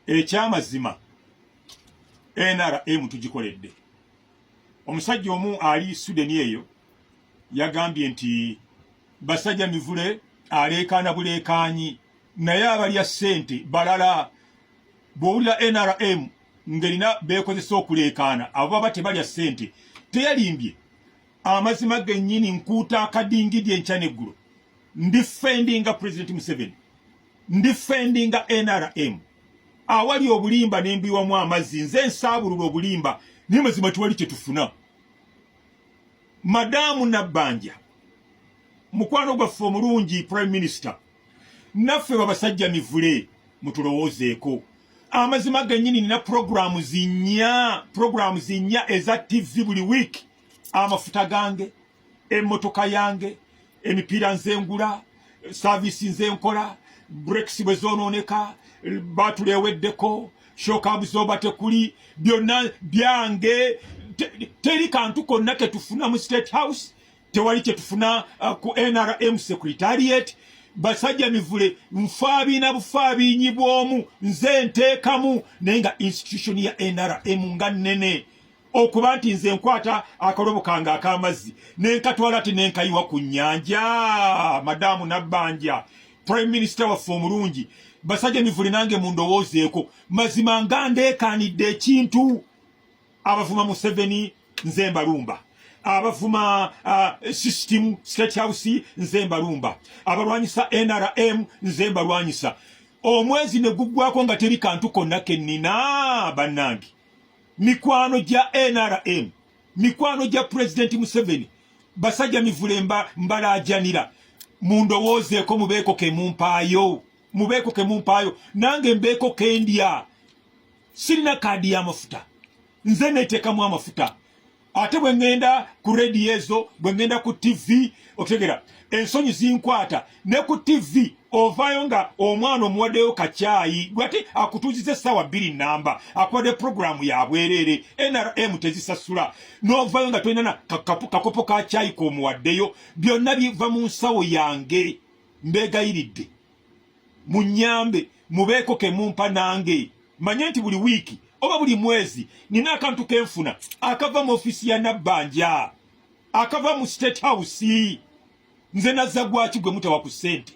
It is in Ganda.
ekyamazima NRM tugikoledde. Omusajja omu ali Sweden eyo yagambye nti basajja Mivule alekana bulekanyi naye abalya ssente balala bowulira NRM ngerina bekozesa okulekana abo baba tebalya ssente teyalimbye amazima gennyini nkuuta akadingidye enkyaneggulo ndifendinga President Museveni ndifendinga NRM awali obulimba nembiwamu amazzi nze nsaabulula obulimba naye mazima tuwali kyetufuna. Madamu Nabbanja mukwano gwaffe omulungi Prime Minister naffe babasajja Mivule mutulowoozeeko amazima gennyini nina programu zinnya eza TV buli week amafuta gange emmotoka yange emipiira nze ngula service nze nkola breaks bwe zonooneka batuleweddeko shokabuzoba tekuli byonna byange teri kantu konna ketufuna mu State House tewali kyetufuna ku NRM Secretariat. Basajja Mivule nfaabina bufaabinyi bw'omu nze nteekamu naye nga institution ya NRM nga nnene okuba nti nze nkwata akalobo kange ak'amazzi nenkatwala ate nenkayiwa ku nnyanja. Madamu Nabbanja Prime Minister waffe omulungi basajja Mivule nange mundowoozeeko mazima nga ndeekanidde ekintu abavuma Museveni nze mbalumba abavuma system State House nze mbalumba abalwanyisa NRM nze mbalwanyisa omwezi ne guggwako nga teri kantu konna kennina bannange. Mikwano gya NRM mikwano gya President Museveni basajja Mivule mbalaajanira mundowoozeeko mubeeko ke mumpaayo nange mbeeko kendya sirina kaadi y'amafuta nze neteekamu amafuta ate bwe ngenda ku radio ezo bwe ngenda ku TV otegera ensonyi zinkwata ne ku TV ovayo nga omwana omuwaddeyo kacyayi gwate akutuuziza essaawa 2 namba akuwadde programu ya bwereere NRM tezisasula n'ovayo nga tolina kakopo ka cyayi k'omuwaddeyo byonna biva mu nsawo yange. Mbeegayiridde munyambe mubeeko ke mumpa nange manye nti buli wiiki oba buli mwezi nina akantu kenfuna akava mu ofisi ya Nabbanja akava mu State House nze nazza gwaki gwe mutawa ku ssente